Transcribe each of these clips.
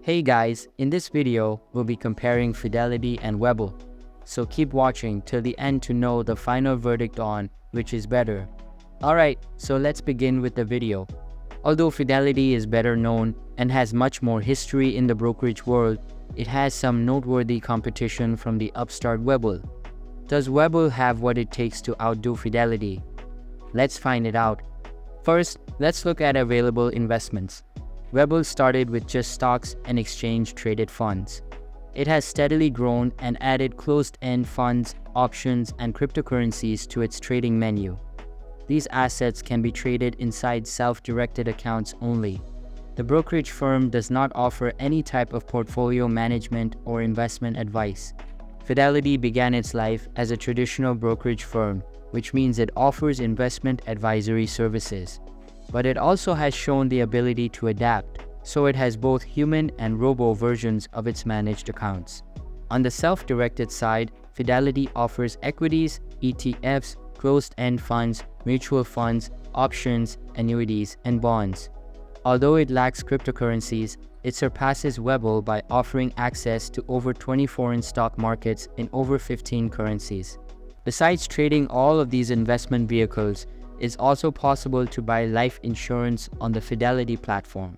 Hey guys, in this video, we'll be comparing Fidelity and Webull. So keep watching till the end to know the final verdict on which is better. Alright, so let's begin with the video. Although Fidelity is better known and has much more history in the brokerage world, it has some noteworthy competition from the upstart Webull. Does Webull have what it takes to outdo Fidelity? Let's find it out. First, let's look at available investments. Webull started with just stocks and exchange-traded funds. It has steadily grown and added closed-end funds, options, and cryptocurrencies to its trading menu. These assets can be traded inside self-directed accounts only. The brokerage firm does not offer any type of portfolio management or investment advice. Fidelity began its life as a traditional brokerage firm, which means it offers investment advisory services. But it also has shown the ability to adapt, so it has both human and robo versions of its managed accounts. On the self-directed side, Fidelity offers equities, ETFs, closed-end funds, mutual funds, options, annuities, and bonds. Although it lacks cryptocurrencies, it surpasses Webull by offering access to over 20 foreign stock markets in over 15 currencies. Besides trading all of these investment vehicles, it's also possible to buy life insurance on the Fidelity platform.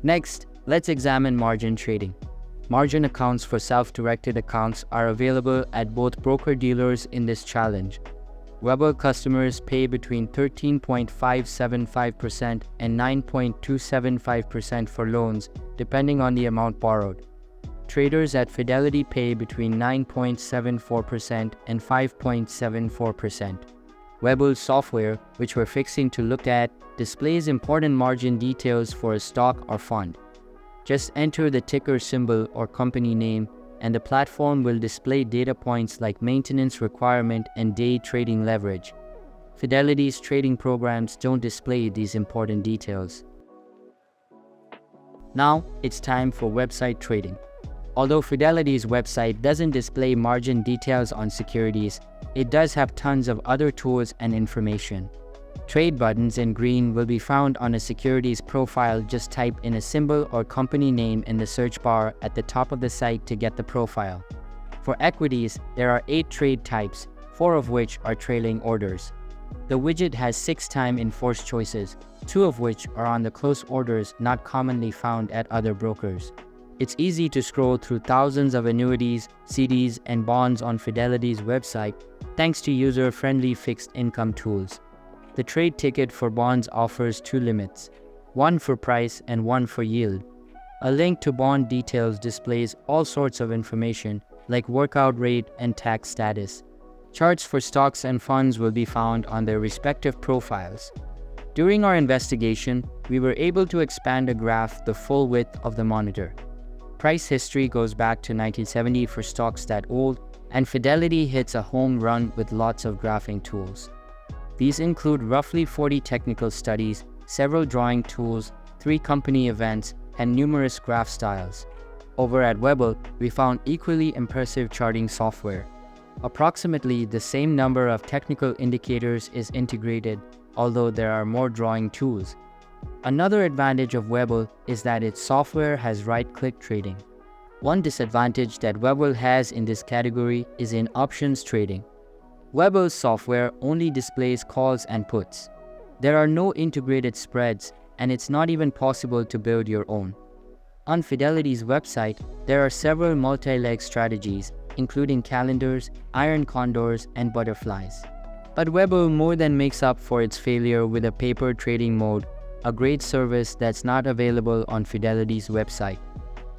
Next, let's examine margin trading. Margin accounts for self-directed accounts are available at both broker-dealers in this challenge. Webull customers pay between 13.575% and 9.275% for loans, depending on the amount borrowed. Traders at Fidelity pay between 9.74% and 5.74%. Webull's software, which we're fixing to look at, displays important margin details for a stock or fund. Just enter the ticker symbol or company name, and the platform will display data points like maintenance requirement and day trading leverage. Fidelity's trading programs don't display these important details. Now, it's time for website trading. Although Fidelity's website doesn't display margin details on securities, it does have tons of other tools and information. Trade buttons in green will be found on a securities profile. Just type in a symbol or company name in the search bar at the top of the site to get the profile. For equities, there are 8 trade types, 4 of which are trailing orders. The widget has 6 time enforced choices, 2 of which are on the close orders not commonly found at other brokers. It's easy to scroll through thousands of annuities, CDs, and bonds on Fidelity's website thanks to user-friendly fixed income tools. The trade ticket for bonds offers 2 limits, one for price and one for yield. A link to bond details displays all sorts of information like workout rate and tax status. Charts for stocks and funds will be found on their respective profiles. During our investigation, we were able to expand a graph the full width of the monitor. Price history goes back to 1970 for stocks that old, and Fidelity hits a home run with lots of graphing tools. These include roughly 40 technical studies, several drawing tools, 3 company events, and numerous graph styles. Over at Webull, we found equally impressive charting software. Approximately the same number of technical indicators is integrated, although there are more drawing tools. Another advantage of Webull is that its software has right-click trading. One disadvantage that Webull has in this category is in options trading. Webull's software only displays calls and puts. There are no integrated spreads, and it's not even possible to build your own. On Fidelity's website, there are several multi-leg strategies, including calendars, iron condors, and butterflies. But Webull more than makes up for its failure with a paper trading mode, a great service that's not available on Fidelity's website.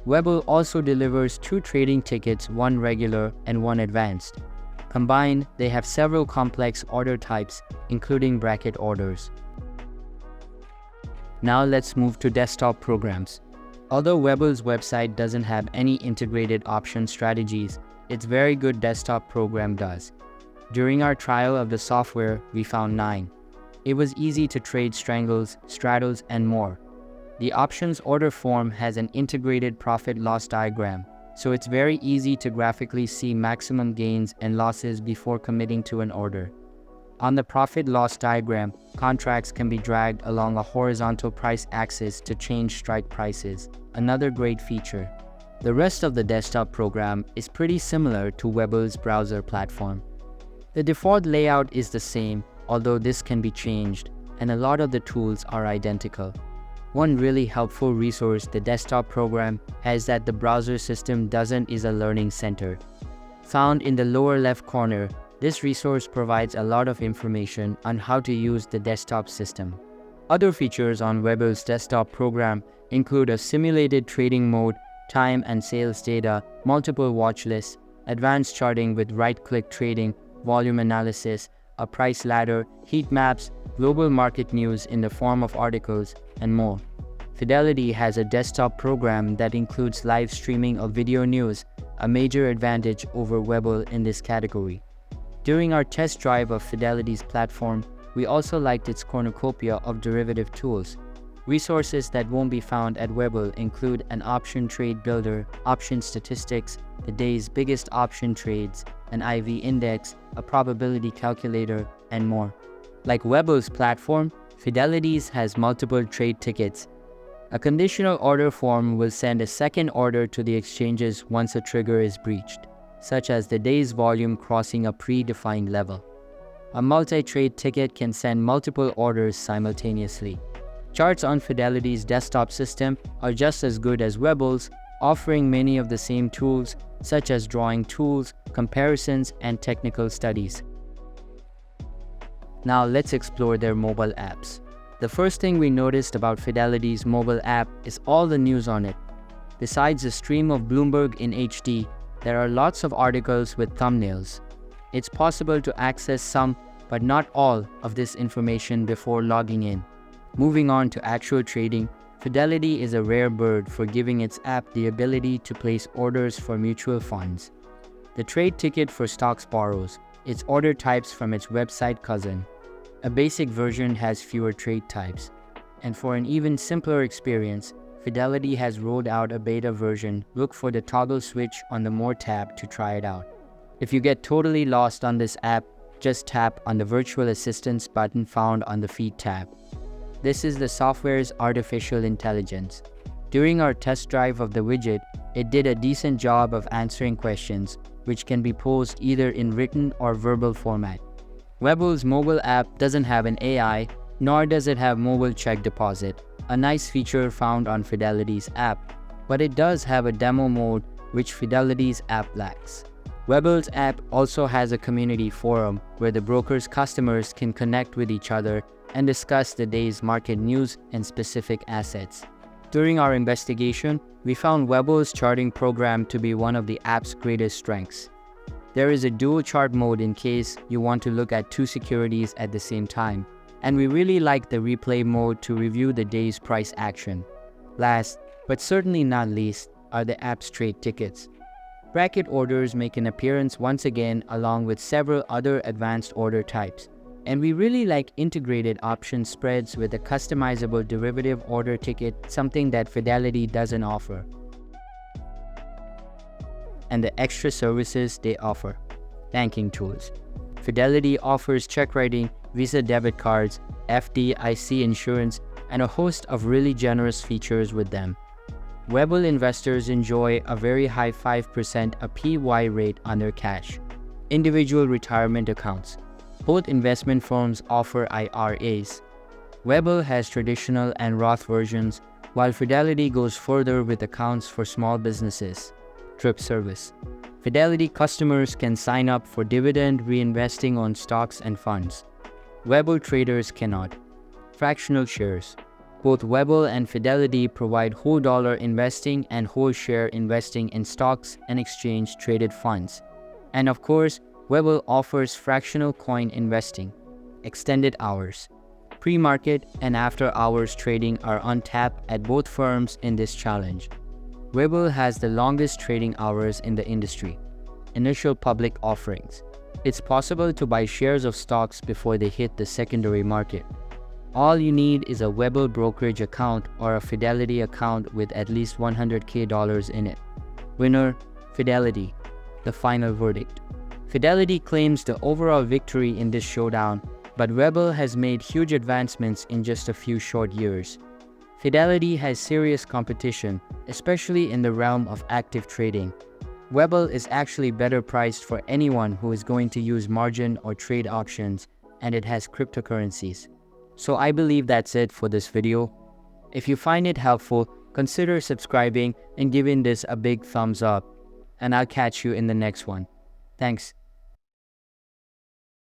Webull also delivers 2 trading tickets, one regular and one advanced. Combined, they have several complex order types, including bracket orders. Now let's move to desktop programs. Although Webull's website doesn't have any integrated option strategies, its very good desktop program does. During our trial of the software, we found 9. It was easy to trade strangles, straddles, and more. The options order form has an integrated profit-loss diagram, so it's very easy to graphically see maximum gains and losses before committing to an order. On the profit-loss diagram, contracts can be dragged along a horizontal price axis to change strike prices, another great feature. The rest of the desktop program is pretty similar to Webull's browser platform. The default layout is the same, although this can be changed, and a lot of the tools are identical. One really helpful resource the desktop program has that the browser system doesn't is a learning center. Found in the lower left corner, this resource provides a lot of information on how to use the desktop system. Other features on Webull's desktop program include a simulated trading mode, time and sales data, multiple watch lists, advanced charting with right-click trading, volume analysis, a price ladder, heat maps, global market news in the form of articles, and more. Fidelity has a desktop program that includes live streaming of video news, a major advantage over Webull in this category. During our test drive of Fidelity's platform, we also liked its cornucopia of derivative tools. Resources that won't be found at Webull include an option trade builder, option statistics, the day's biggest option trades, an IV index, a probability calculator, and more. Like Webull's platform, Fidelity's has multiple trade tickets. A conditional order form will send a second order to the exchanges once a trigger is breached, such as the day's volume crossing a predefined level. A multi-trade ticket can send multiple orders simultaneously. Charts on Fidelity's desktop system are just as good as Webull's, offering many of the same tools, such as drawing tools, comparisons, and technical studies. Now let's explore their mobile apps. The first thing we noticed about Fidelity's mobile app is all the news on it. Besides a stream of Bloomberg in HD, there are lots of articles with thumbnails. It's possible to access some, but not all, of this information before logging in. Moving on to actual trading, Fidelity is a rare bird for giving its app the ability to place orders for mutual funds. The trade ticket for stocks borrows its order types from its website cousin. A basic version has fewer trade types. And for an even simpler experience, Fidelity has rolled out a beta version. Look for the toggle switch on the More tab to try it out. If you get totally lost on this app, just tap on the Virtual Assistance button found on the Feed tab. This is the software's artificial intelligence. During our test drive of the widget, it did a decent job of answering questions, which can be posed either in written or verbal format. Webull's mobile app doesn't have an AI, nor does it have mobile check deposit, a nice feature found on Fidelity's app, but it does have a demo mode which Fidelity's app lacks. Webull's app also has a community forum where the broker's customers can connect with each other and discuss the day's market news and specific assets. During our investigation, we found Webull's charting program to be one of the app's greatest strengths. There is a dual chart mode in case you want to look at two securities at the same time, and we really like the replay mode to review the day's price action. Last, but certainly not least, are the app's trade tickets. Bracket orders make an appearance once again along with several other advanced order types. And we really like integrated option spreads with a customizable derivative order ticket, something that Fidelity doesn't offer. And the extra services they offer. Banking tools. Fidelity offers check writing, Visa debit cards, FDIC insurance, and a host of really generous features with them. Webull investors enjoy a very high 5% APY rate on their cash. Individual retirement accounts. Both investment firms offer IRAs. Webull has traditional and Roth versions, while Fidelity goes further with accounts for small businesses. Drip service. Fidelity customers can sign up for dividend reinvesting on stocks and funds. Webull traders cannot. Fractional shares. Both Webull and Fidelity provide whole dollar investing and whole share investing in stocks and exchange-traded funds. And of course, Webull offers fractional coin investing. Extended hours. Pre-market and after-hours trading are on tap at both firms in this challenge. Webull has the longest trading hours in the industry. Initial public offerings. It's possible to buy shares of stocks before they hit the secondary market. All you need is a Webull brokerage account or a Fidelity account with at least $100K in it. Winner, Fidelity. The final verdict. Fidelity claims the overall victory in this showdown, but Webull has made huge advancements in just a few short years. Fidelity has serious competition, especially in the realm of active trading. Webull is actually better priced for anyone who is going to use margin or trade options, and it has cryptocurrencies. So I believe that's it for this video. If you find it helpful, consider subscribing and giving this a big thumbs up, and I'll catch you in the next one. Thanks.